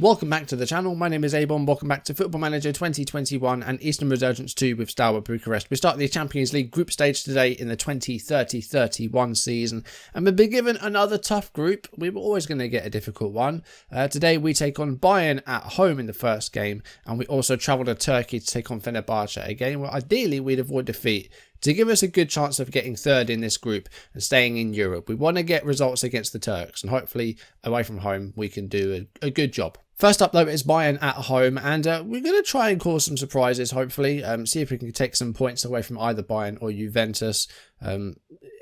welcome back to the channel. My name is A-bomb. Welcome back to Football Manager 2021 and Eastern Resurgence 2 with Steaua Bucharest. We start the Champions League group stage today in the 2030-31 season, and we've been given another tough group. We were always going to get a difficult one. Today we take on Bayern at home in the first game, and we also travel to Turkey to take on Fenerbahce, a game where ideally we'd avoid defeat to give us a good chance of getting third in this group and staying in Europe. We want to get results against the Turks, and hopefully away from home we can do a good job. First up though is Bayern at home, and we're going to try and cause some surprises, hopefully. See if we can take some points away from either Bayern or Juventus.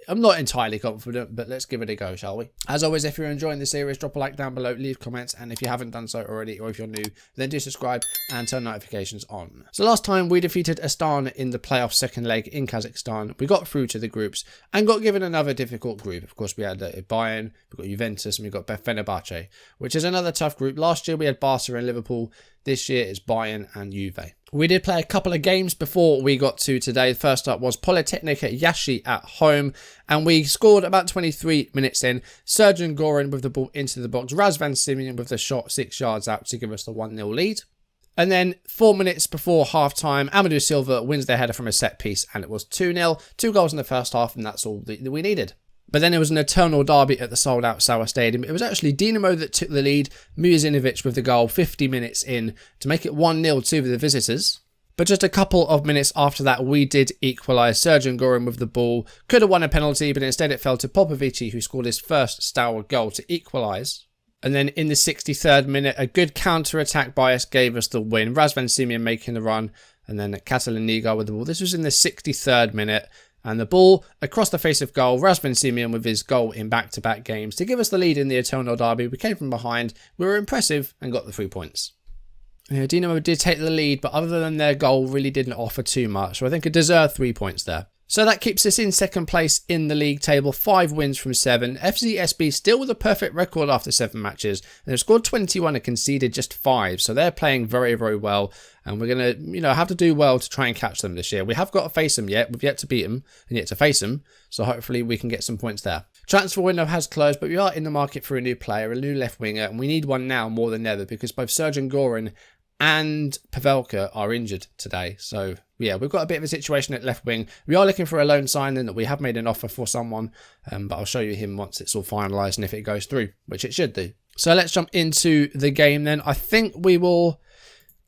I'm not entirely confident, but let's give it a go, shall we? As always, if you're enjoying the series, drop a like down below, leave comments, and if you haven't done so already, or if you're new, then do subscribe and turn notifications on. So last time we defeated Astana in the playoff second leg in Kazakhstan. We got through to the groups and got given another difficult group. Of course, we had Bayern, we got Juventus, and we got Fenerbahce, which is another tough group. Last year we had Barca and Liverpool. This year it's Bayern and Juve. We did play a couple of games before we got to today. First up was Polytechnic Yashi at home, and we scored about 23 minutes in. Sergen Gorin with the ball into the box. Razvan Simeon with the shot 6 yards out to give us the 1-0 lead. And then 4 minutes before half-time, Amadou Silva wins their header from a set piece, and it was 2-0. 2 goals in the first half, and that's all that we needed. But then it was an eternal derby at the sold-out Steaua Stadium. It was actually Dinamo that took the lead, Mujinovic with the goal 50 minutes in to make it 1-0 to the visitors. But just a couple of minutes after that, we did equalise. Sergen Gorin with the ball could have won a penalty, but instead it fell to Popovici, who scored his first Steaua goal to equalise. And then in the 63rd minute, a good counter-attack by us gave us the win. Razvan Simeon making the run, and then Catalan Liga with the ball. This was in the 63rd minute. And the ball across the face of goal, Razvan Simeon with his goal in back-to-back games to give us the lead in the Eternal Derby. We came from behind, we were impressive and got the 3 points. Yeah, Dinamo did take the lead, but other than their goal, really didn't offer too much. So I think it deserved 3 points there. So that keeps us in second place in the league table, 5 wins from 7. FCSB still with a perfect record after 7 matches. And they've scored 21 and conceded just 5. So they're playing very, very well. And we're going to, have to do well to try and catch them this year. We have got to face them yet. We've yet to beat them and yet to face them. So hopefully we can get some points there. Transfer window has closed, but we are in the market for a new player, a new left winger. And we need one now more than ever because both Sergen Gorin and Pavelka are injured today. So yeah, we've got a bit of a situation at left wing. We are looking for a loan signing that we have made an offer for someone, but I'll show you him once it's all finalised and if it goes through, which it should do. So let's jump into the game then. I think we will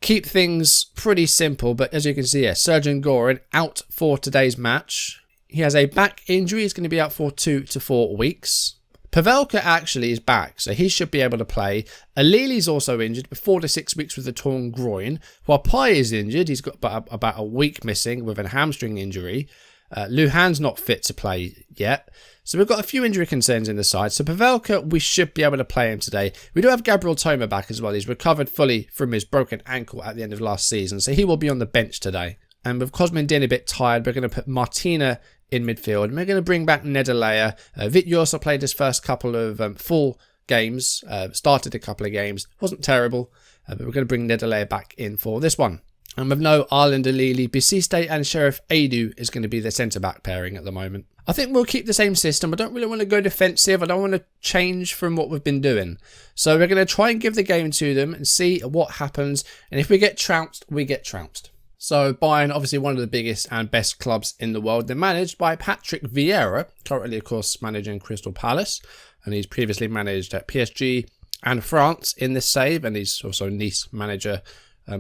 keep things pretty simple, but as you can see here, Sergen Gorin out for today's match. He has a back injury. He's going to be out for 2 to 4 weeks. Pavelka actually is back, so he should be able to play. Alili's also injured, 4 to 6 weeks with a torn groin. While Pai is injured, he's got about a week missing with a hamstring injury. Luhan's not fit to play yet. So we've got a few injury concerns in the side. So Pavelka, we should be able to play him today. We do have Gabriel Toma back as well. He's recovered fully from his broken ankle at the end of last season, so he will be on the bench today. And with Cosmin Din a bit tired, we're going to put Martina in midfield. And we're going to bring back Nedalea. Vit also played his first couple of full games. Started a couple of games. Wasn't terrible. But we're going to bring Nedalea back in for this one. And with no Arlen Delili, Bisiste and Sheriff Adu is going to be the centre-back pairing at the moment. I think we'll keep the same system. I don't really want to go defensive. I don't want to change from what we've been doing. So we're going to try and give the game to them and see what happens. And if we get trounced, we get trounced. So Bayern, obviously one of the biggest and best clubs in the world. They're managed by Patrick Vieira, currently of course managing Crystal Palace, and he's previously managed at PSG and France in this save, and he's also Nice manager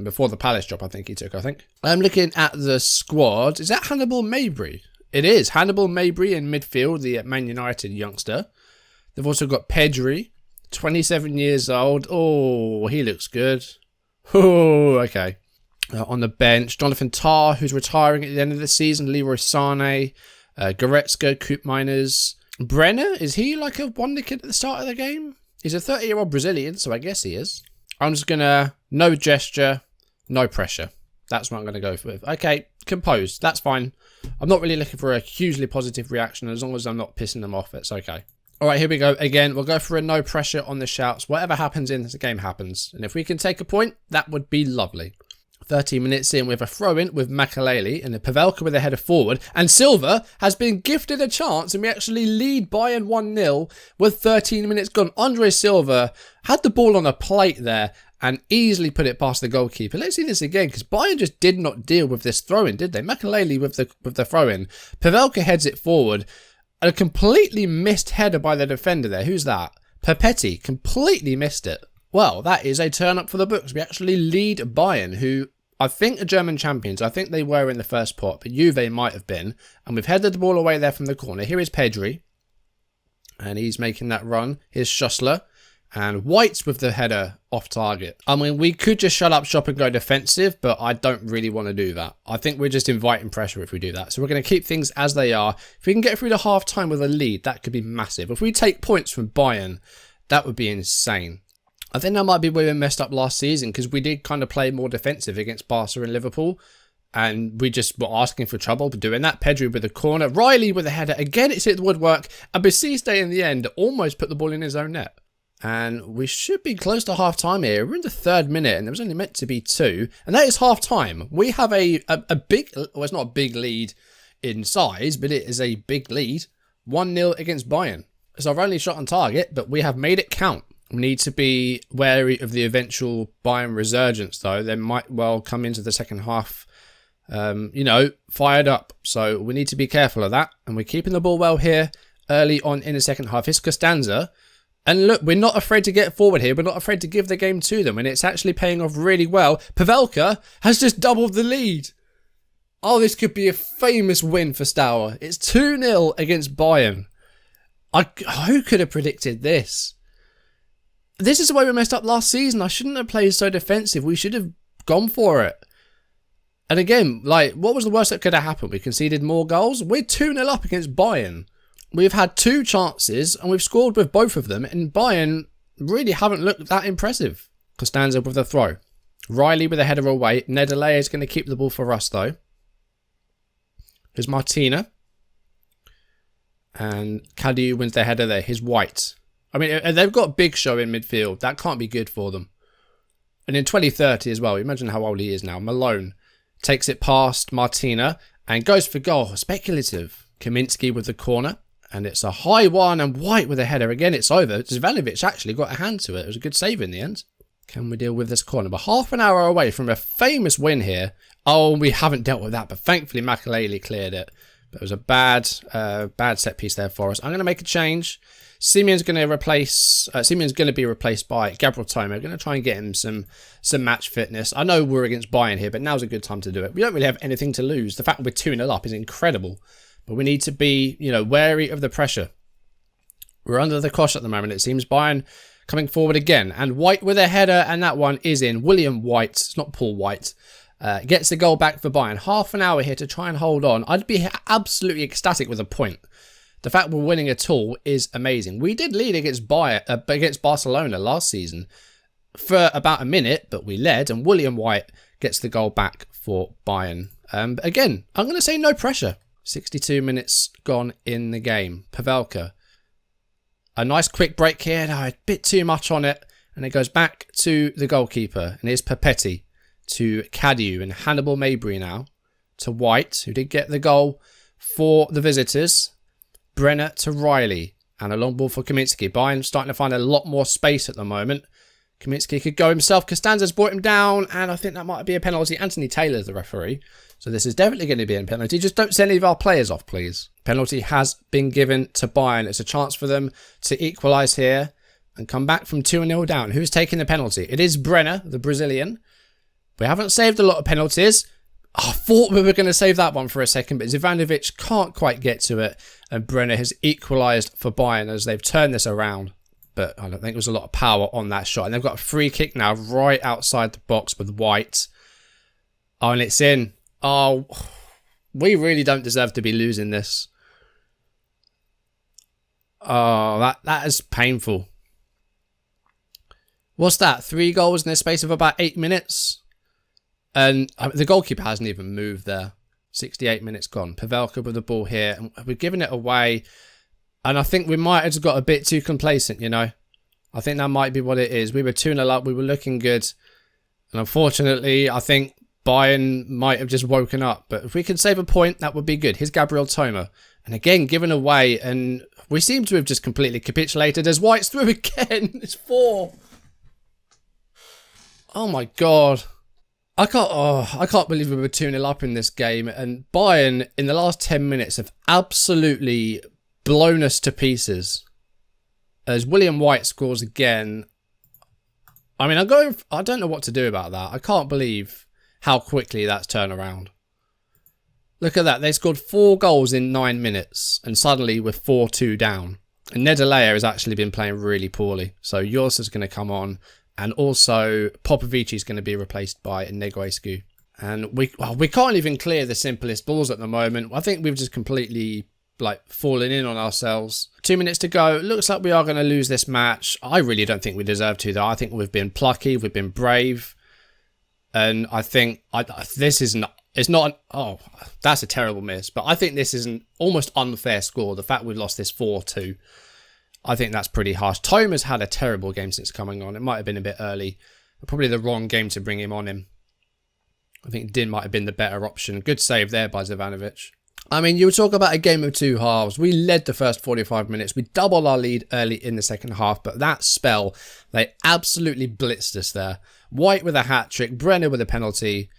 before the Palace job I think he took. I'm looking at the squad. Is that Hannibal Mabry? It is Hannibal Mabry in midfield, the Man United youngster. They've also got Pedri, 27 years old. Oh, he looks good. Oh, okay. On the bench, Jonathan Tah, who's retiring at the end of the season, Leroy Sané, Goretzka, Koop Miners. Brenner, is he like a wonder kid at the start of the game? He's a 30-year-old Brazilian, so I guess he is. I'm just going to, no gesture, no pressure. That's what I'm going to go with. Okay, composed, that's fine. I'm not really looking for a hugely positive reaction. As long as I'm not pissing them off, it's okay. All right, here we go. Again, we'll go for a no pressure on the shouts. Whatever happens in the game happens. And if we can take a point, that would be lovely. 30 minutes in with a throw-in with Makaleli and the Pavelka with a header forward. And Silva has been gifted a chance and we actually lead Bayern 1-0 with 13 minutes gone. Andre Silva had the ball on a plate there and easily put it past the goalkeeper. Let's see this again, because Bayern just did not deal with this throw-in, did they? Makelele with the throw-in. Pavelka heads it forward. A completely missed header by the defender there. Who's that? Perpetti completely missed it. Well, that is a turn up for the books. We actually lead Bayern, who I think are German champions. I think they were in the first pot, but Juve might have been. And we've headed the ball away there from the corner. Here is Pedri. And he's making that run. Here's Schussler. And White's with the header off target. I mean, we could just shut up shop and go defensive, but I don't really want to do that. I think we're just inviting pressure if we do that. So we're going to keep things as they are. If we can get through to half time with a lead, that could be massive. If we take points from Bayern, that would be insane. I think that might be where we messed up last season, because we did kind of play more defensive against Barca and Liverpool. And we just were asking for trouble for doing that. Pedri with the corner. Riley with the header. Again, it's hit the woodwork. And Basiste in the end almost put the ball in his own net. And we should be close to half time here. We're in the 3rd minute and there was only meant to be 2. And that is half time. We have a big, well, it's not a big lead in size, but it is a big lead. 1-0 against Bayern. It's our only shot on target, but we have made it count. We need to be wary of the eventual Bayern resurgence, though. They might well come into the second half, fired up. So we need to be careful of that. And we're keeping the ball well here early on in the second half. It's Costanza. And look, we're not afraid to get forward here. We're not afraid to give the game to them. And it's actually paying off really well. Pavelka has just doubled the lead. Oh, this could be a famous win for Steaua. It's 2-0 against Bayern. Who could have predicted this? This is the way we messed up last season. I shouldn't have played so defensive. We should have gone for it. And again, what was the worst that could have happened? We conceded more goals. We're 2-0 up against Bayern. We've had 2 chances and we've scored with both of them. And Bayern really haven't looked that impressive. Costanza with the throw. Riley with a header away. Nedele is going to keep the ball for us, though. Here's Martina. And Cadieu wins the header there. Here's White. I mean, they've got Big Show in midfield. That can't be good for them. And in 2030 as well, imagine how old he is now. Malone takes it past Martina and goes for goal. Speculative. Kaminski with the corner. And it's a high one, and White with a header. Again, it's over. Zvanovic actually got a hand to it. It was a good save in the end. Can we deal with this corner? But half an hour away from a famous win here. Oh, we haven't dealt with that, but thankfully Makelele cleared it. But it was a bad set piece there for us. I'm going to make a change. Simeon's going to be replaced by Gabriel Toma. We're going to try and get him some match fitness. I know we're against Bayern here, but now's a good time to do it. We don't really have anything to lose. The fact that we're 2-0 up is incredible. But we need to be, wary of the pressure. We're under the cosh at the moment, it seems. Bayern coming forward again. And White with a header, and that one is in. William White, it's not Paul White, gets the goal back for Bayern. Half an hour here to try and hold on. I'd be absolutely ecstatic with a point. The fact we're winning at all is amazing. We did lead against Barcelona last season for about a minute, but we led, and William White gets the goal back for Bayern. Again, I'm going to say no pressure. 62 minutes gone in the game. Pavelka. A nice quick break here. No, a bit too much on it. And it goes back to the goalkeeper. And here's Perpetti to Cadieu and Hannibal Mabry now. To White, who did get the goal for the visitors. Brenner to Riley. And a long ball for Kaminski. Bayern starting to find a lot more space at the moment. Kaminski could go himself. Costanza's brought him down. And I think that might be a penalty. Anthony Taylor's the referee. So this is definitely going to be a penalty. Just don't send any of our players off, please. Penalty has been given to Bayern. It's a chance for them to equalise here and come back from 2-0 down. Who's taking the penalty? It is Brenner, the Brazilian. We haven't saved a lot of penalties. I thought we were going to save that one for a second, but Zvanovic can't quite get to it. And Brenner has equalised for Bayern as they've turned this around. But I don't think there was a lot of power on that shot. And they've got a free kick now right outside the box with White. Oh, and it's in. Oh, we really don't deserve to be losing this. Oh, that is painful. What's that? 3 goals in the space of about 8 minutes? And the goalkeeper hasn't even moved there. 68 minutes gone. Pavelka with the ball here. And we're giving it away. And I think we might have just got a bit too complacent, I think that might be what it is. We were 2-0 up. We were looking good. And unfortunately, I think Bayern might have just woken up. But if we could save a point, that would be good. Here's Gabriel Toma. And again, given away. And we seem to have just completely capitulated as White's through again. It's 4. Oh my God. I can't believe we were 2-0 up in this game. And Bayern, in the last 10 minutes, have absolutely blown us to pieces. As William White scores again. I mean, I don't know what to do about that. I can't believe how quickly that's turned around. Look at that. They scored 4 goals in 9 minutes. And suddenly we're 4-2 down. And Nedalea has actually been playing really poorly. So Yours is going to come on. And also Popovici is going to be replaced by Negrescu. And we can't even clear the simplest balls at the moment. I think we've just completely fallen in on ourselves. 2 minutes to go. Looks like we are going to lose this match. I really don't think we deserve to, though. I think we've been plucky. We've been brave. And I think this isn't... It's not... Oh, that's a terrible miss. But I think this is an almost unfair score. The fact we've lost this 4-2. I think that's pretty harsh. Toma's had a terrible game since coming on. It might have been a bit early. Probably the wrong game to bring him on in. I think Din might have been the better option. Good save there by Zivanovic. I mean, you talk about a game of 2 halves. We led the first 45 minutes. We doubled our lead early in the second half. But that spell, they absolutely blitzed us there. White with a hat-trick. Brenner with a penalty.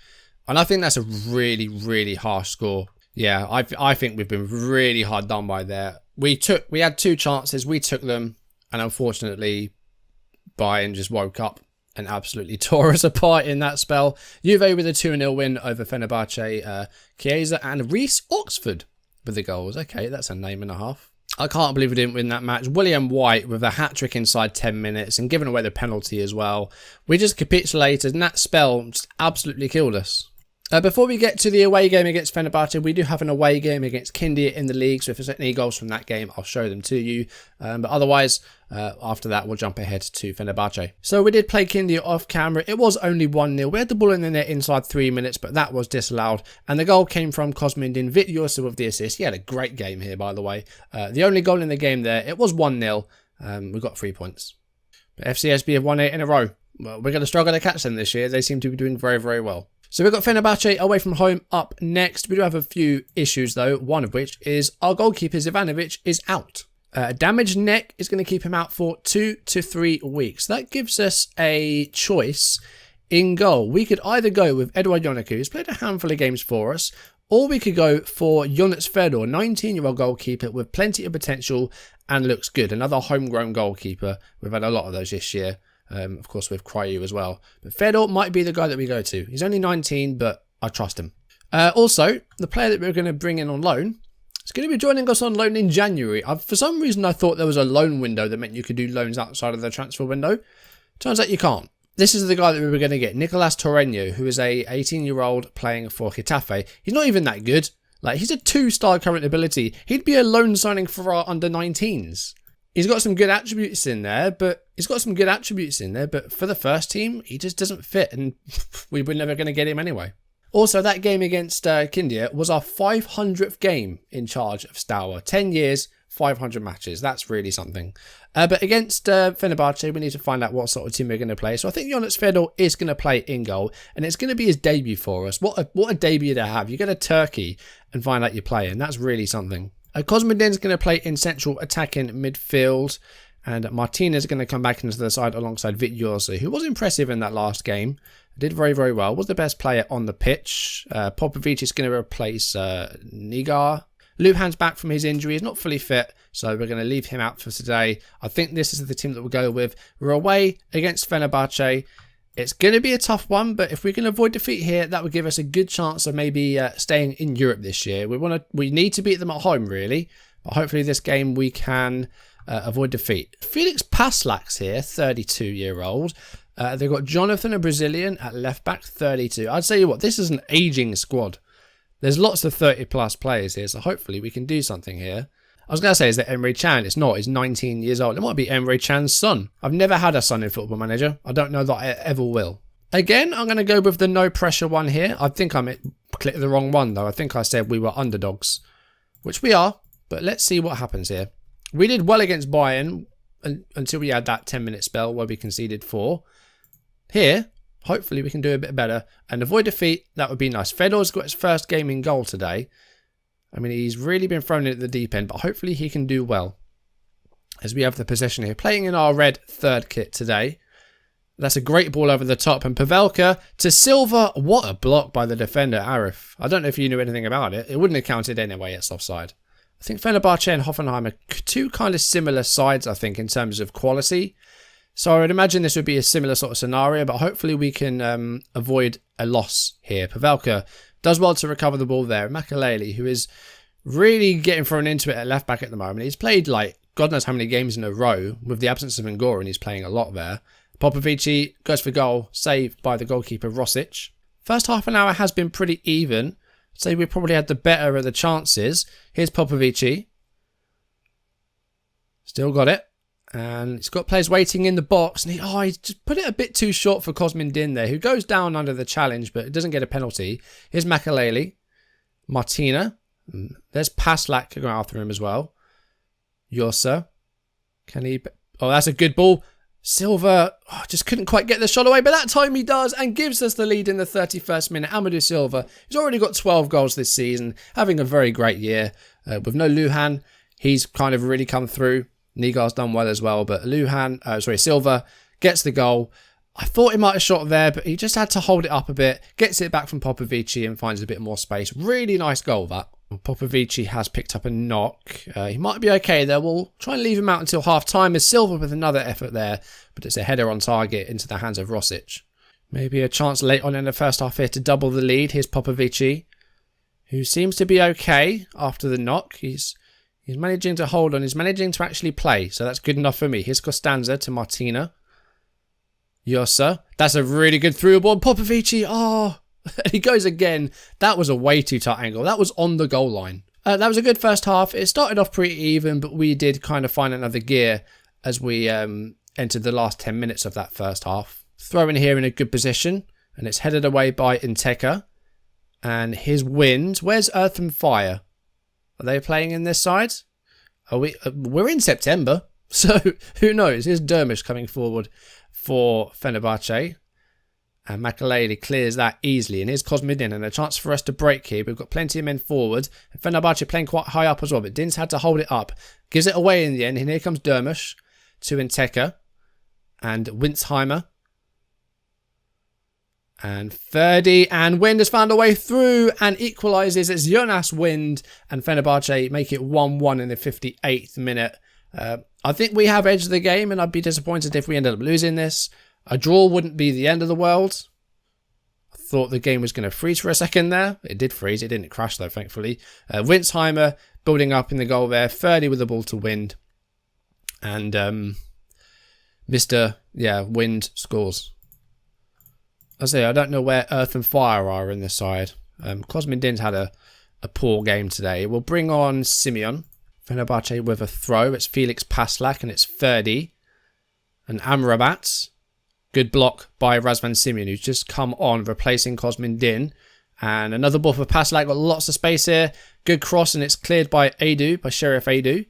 And I think that's a really, really harsh score. Yeah, I think we've been really hard done by there. We had 2 chances, we took them, and unfortunately, Bayern just woke up and absolutely tore us apart in that spell. Juve with a 2-0 win over Fenerbahce, Chiesa and Reece Oxford with the goals. Okay, that's a name and a half. I can't believe we didn't win that match. William White with a hat-trick inside 10 minutes and giving away the penalty as well. We just capitulated, and that spell just absolutely killed us. Before we get to the away game against Fenerbahce, we do have an away game against Kindia in the league. So if there's any goals from that game, I'll show them to you. But otherwise, after that, we'll jump ahead to Fenerbahce. So we did play Kindia off camera. It was only 1-0. We had the ball in the net inside 3 minutes, but that was disallowed. And the goal came from Kosmindin Vityosa with the assist. He had a great game here, by the way. The only goal in the game there, it was 1-0. We got 3 points. But FCSB have won 8 in a row. Well, we're going to struggle to catch them this year. They seem to be doing very, very well. So we've got Fenerbahce away from home up next. We do have a few issues though, one of which is our goalkeeper Zivanovic is out. A damaged neck is going to keep him out for 2 to 3 weeks. That gives us a choice in goal. We could either go with Eduard Ionescu, who's played a handful of games for us, or we could go for Jonas Fedor, 19-year-old goalkeeper with plenty of potential and looks good. Another homegrown goalkeeper. We've had a lot of those this year. Of course, with Cryu as well. But Fedor might be the guy that we go to. He's only 19, but I trust him. Also, the player that we're going to bring in on loan is going to be joining us on loan in January. For some reason, I thought there was a loan window that meant you could do loans outside of the transfer window. Turns out you can't. This is the guy that we were going to get, Nicolas Torreño, who is a 18-year-old playing for Getafe. He's not even that good. He's a 2-star current ability. He'd be a loan signing for our under-19s. He's got some good attributes in there, but for the first team, he just doesn't fit, and we were never going to get him anyway. Also, that game against Kindia was our 500th game in charge of Steaua. 10 years, 500 matches. That's really something. But against Fenerbahce, we need to find out what sort of team we're going to play. So I think Jonas Fedor is going to play in goal, and it's going to be his debut for us. What a debut to have. You go to Turkey and find out you're playing. That's really something. Kosmindin's going to play in central attacking midfield, and Martinez is going to come back into the side alongside Vityosa, who was impressive in that last game. Did very, very well. Was the best player on the pitch. Popovici is going to replace Nigar. Luhan's back from his injury. He's not fully fit, so we're going to leave him out for today. I think this is the team that we'll go with. We're away against Fenerbahce. It's going to be a tough one, but if we can avoid defeat here, that would give us a good chance of maybe staying in Europe this year. We need to beat them at home, really. But hopefully this game we can avoid defeat. Felix Paslak's here, 32-year-old. They've got Jonathan, a Brazilian, at left-back, 32. I'd say what, this is an ageing squad. There's lots of 30-plus players here, so hopefully we can do something here. I was going to say, is that Emre Can? It's not. He's 19 years old. It might be Emre Can's son. I've never had a son in Football Manager. I don't know that I ever will. Again, I'm going to go with the no pressure one here. I think I clicked the wrong one, though. I think I said we were underdogs, which we are. But let's see what happens here. We did well against Bayern until we had that 10-minute spell where we conceded 4. Here, hopefully we can do a bit better and avoid defeat. That would be nice. Fedor's got his first game in goal today. I mean, he's really been thrown in at the deep end, but hopefully he can do well. As we have the possession here. Playing in our red third kit today. That's a great ball over the top. And Pavelka to Silva. What a block by the defender, Arif. I don't know if you knew anything about it. It wouldn't have counted anyway. It's offside. I think Fenerbahce and Hoffenheim are two kind of similar sides, I think, in terms of quality. So I would imagine this would be a similar sort of scenario, but hopefully we can avoid a loss here. Pavelka does well to recover the ball there. Makaleli, who is really getting thrown into it at left back at the moment. He's played like God knows how many games in a row with the absence of Ngora, and he's playing a lot there. Popovici goes for goal, saved by the goalkeeper Rosic. First half an hour has been pretty even. I'd say we probably had the better of the chances. Here's Popovici. Still got it. And he's got players waiting in the box. And he just put it a bit too short for Kosmin Din there, who goes down under the challenge, but doesn't get a penalty. Here's Makaleli. Martina. There's Paslak going after him as well. Yosa. Can he... Oh, that's a good ball. Silva just couldn't quite get the shot away, but that time he does and gives us the lead in the 31st minute. Amadou Silva, who's already got 12 goals this season, having a very great year. With no Lujan, he's kind of really come through. Nigar's done well as well, but Silva gets the goal. I thought he might have shot there, but he just had to hold it up a bit, gets it back from Popovici and finds a bit more space. Really nice goal, that. Popovici has picked up a knock. He might be okay there. We'll try and leave him out until half-time. As Silva with another effort there, but it's a header on target into the hands of Rosic. Maybe a chance late on in the first half here to double the lead. Here's Popovici, who seems to be okay after the knock. He's managing to hold on. He's managing to actually play, so that's good enough for me. Here's Costanza to Martina. Yosa. That's a really good through ball. Popovici. Oh, he goes again. That was a way too tight angle. That was on the goal line. That was a good first half. It started off pretty even, but we did kind of find another gear as we entered the last 10 minutes of that first half. Throw in here in a good position, and it's headed away by Inteka. And his wind. Where's Earth and Fire? Are they playing in this side? We're in September, so who knows? Here's Dermish coming forward for Fenerbahce. And Makaleli clears that easily. And here's Kosmidin, and a chance for us to break here. We've got plenty of men forward. And Fenerbahce playing quite high up as well, but Din's had to hold it up. Gives it away in the end. And here comes Dermish to Inteka and Winsheimer. And Ferdi and Wind has found a way through and equalises. It's Jonas Wind and Fenerbahce make it 1-1 in the 58th minute. I think we have edged the game, and I'd be disappointed if we ended up losing this. A draw wouldn't be the end of the world. I thought the game was going to freeze for a second there. It did freeze. It didn't crash though, thankfully. Winsheimer building up in the goal there. Ferdi with the ball to Wind. And Wind scores. I don't know where Earth and Fire are in this side. Kosmin Din's had a poor game today. We'll bring on Simeon. Fenerbahce with a throw. It's Felix Paslak and it's Ferdi. And Amrabat. Good block by Razvan Simeon, who's just come on, replacing Kosmin Din. And another ball for Paslak. Got lots of space here. Good cross, and it's cleared by Sheriff Adu.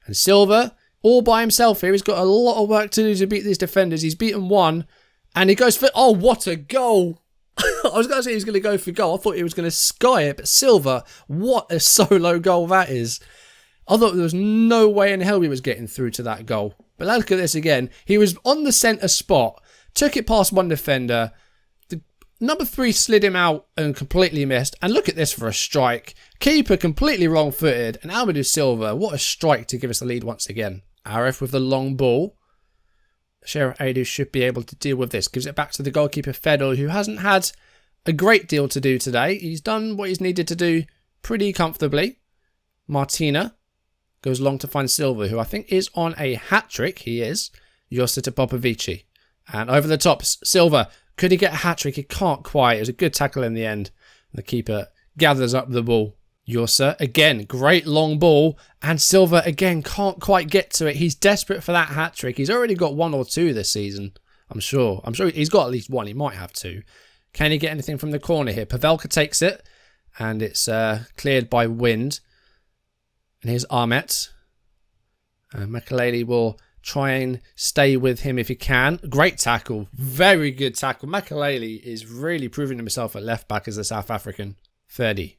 And Silva, all by himself here. He's got a lot of work to do to beat these defenders. He's beaten one. And he goes for... Oh, what a goal. I was going to say he was going to go for goal. I thought he was going to sky it. But Silva, what a solo goal that is. I thought there was no way in hell he was getting through to that goal. But look at this again. He was on the centre spot. Took it past one defender. The number 3 slid him out and completely missed. And look at this for a strike. Keeper completely wrong-footed. And Amadou Silva, what a strike to give us the lead once again. Arif with the long ball. Sheriff Adu should be able to deal with this. Gives it back to the goalkeeper Fedor, who hasn't had a great deal to do today. He's done what he's needed to do pretty comfortably. Martina goes long to find Silva, who I think is on a hat-trick. He is. Josta to Popovici. And over the top, Silva. Could he get a hat-trick? He can't quite. It was a good tackle in the end. The keeper gathers up the ball. Yosa, again, great long ball. And Silva, again, can't quite get to it. He's desperate for that hat-trick. He's already got 1 or 2 this season, I'm sure. I'm sure he's got at least 1. He might have 2. Can he get anything from the corner here? Pavelka takes it. And it's cleared by Wind. And here's Armet. Makaleli will try and stay with him if he can. Great tackle. Very good tackle. Makaleli is really proving himself at left back as a South African. Ferdi.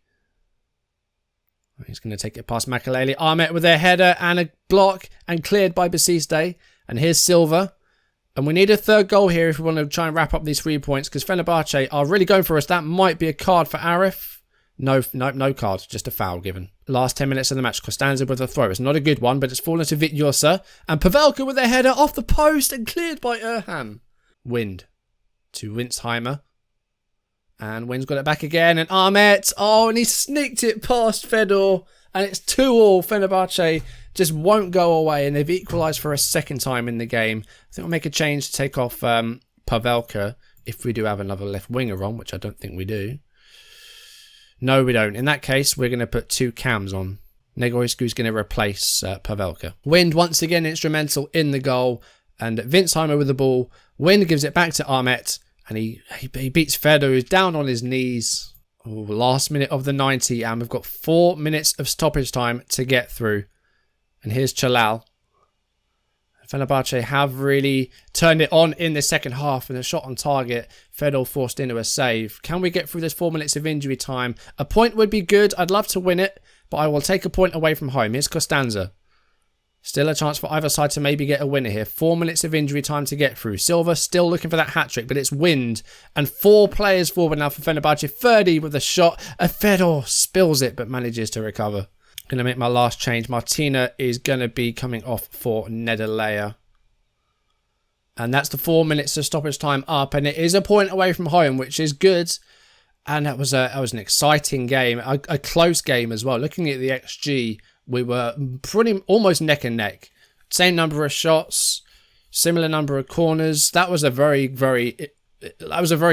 He's going to take it past Makaleli. Armet with a header and a block and cleared by Basiste. And here's Silva. And we need a third goal here if we want to try and wrap up these 3 points, because Fenerbahce are really going for us. That might be a card for Arif. No card, just a foul given. Last 10 minutes of the match, Costanza with a throw. It's not a good one, but it's fallen to Vitjosa. And Pavelka with a header off the post and cleared by Erhan. Wind to Winsheimer. And Wynn's got it back again. And Ahmet. Oh, and he sneaked it past Fedor. And it's 2-2. Fenerbahce just won't go away. And they've equalised for a second time in the game. I think we'll make a change to take off Pavelka if we do have another left winger on, which I don't think we do. No, we don't. In that case, we're going to put 2 cams on. Negoiscu's going to replace Pavelka. Wind once again instrumental in the goal. And Winsheimer with the ball. Wind gives it back to Ahmet. And he beats Fedor, who's down on his knees. Oh, last minute of the 90. And we've got 4 minutes of stoppage time to get through. And here's Chalal. Fenerbahce have really turned it on in the second half, and a shot on target. Fedor forced into a save. Can we get through this 4 minutes of injury time? A point would be good. I'd love to win it, but I will take a point away from home. Here's Costanza. Still a chance for either side to maybe get a winner here. 4 minutes of injury time to get through. Silva still looking for that hat-trick, but it's Wind. And 4 players forward now for Fenerbahce. 30 with a shot. Fedor spills it, but manages to recover. Going to make my last change. Martina is going to be coming off for Nederlayer. And that's the 4 minutes of stoppage time up. And it is a point away from home, which is good. And that was an exciting game. A close game as well. Looking at the XG, we were almost neck and neck. Same number of shots. Similar number of corners. That was a very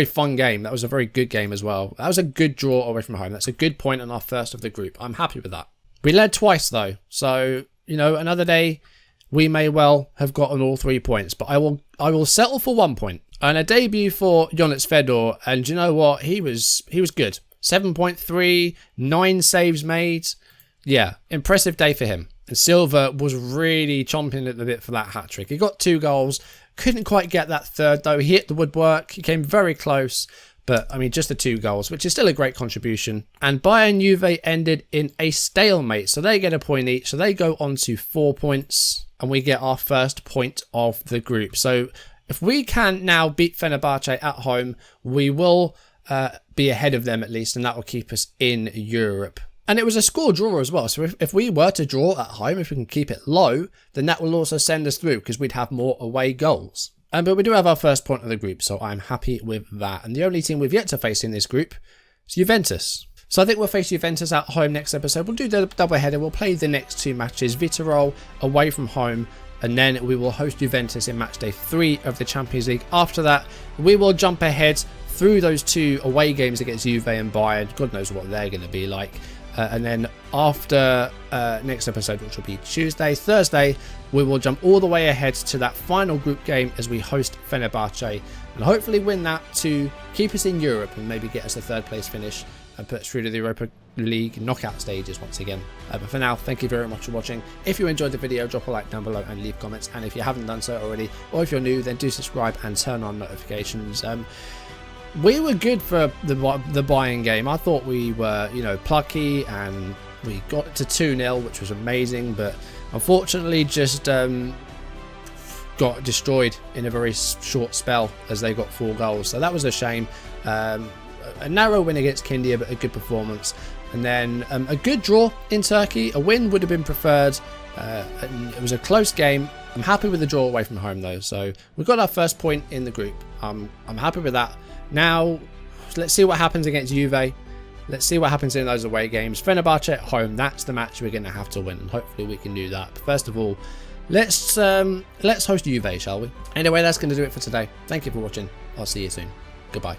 fun game. That was a very good game as well. That was a good draw away from home. That's a good point on our first of the group. I'm happy with that. We led twice though, so another day we may well have gotten all 3 points, but I will settle for 1 point. And a debut for Jonas Fedor, and you know what? He was good. 7.3, 9 saves made. Yeah, impressive day for him. And Silva was really chomping at the bit for that hat trick. He got 2 goals, couldn't quite get that third though. He hit the woodwork. He came very close. But, I mean, just the 2 goals, which is still a great contribution. And Bayern Juve ended in a stalemate. So they get a point each. So they go on to 4 points. And we get our first point of the group. So if we can now beat Fenerbahce at home, we will be ahead of them at least. And that will keep us in Europe. And it was a score draw as well. So if we were to draw at home, if we can keep it low, then that will also send us through because we'd have more away goals. But we do have our first point of the group, so I'm happy with that. And the only team we've yet to face in this group is Juventus. So I think we'll face Juventus at home next episode. We'll do the double header. We'll play the next 2 matches. Viitorul away from home, and then we will host Juventus in match day 3 of the Champions League. After that, we will jump ahead through those 2 away games against Juve and Bayern. God knows what they're going to be like. And then after next episode, which will be Thursday, we will jump all the way ahead to that final group game as we host Fenerbahce and hopefully win that to keep us in Europe and maybe get us a 3rd place finish and put us through to the Europa League knockout stages once again. But for now, thank you very much for watching. If you enjoyed the video, drop a like down below and leave comments. And if you haven't done so already, or if you're new, then do subscribe and turn on notifications. We were good for the Bayern game. I thought we were, plucky, and we got to 2-0, which was amazing. But unfortunately, just got destroyed in a very short spell as they got 4 goals. So that was a shame. A narrow win against Kindia, but a good performance. And then a good draw in Turkey. A win would have been preferred. It was a close game. I'm happy with the draw away from home though. So we've got our first point in the group. I'm happy with that. Now, let's see what happens against Juve. Let's see what happens in those away games. Fenerbahce at home, that's the match we're going to have to win. And hopefully we can do that. But first of all, let's host Juve, shall we? Anyway, that's going to do it for today. Thank you for watching. I'll see you soon. Goodbye.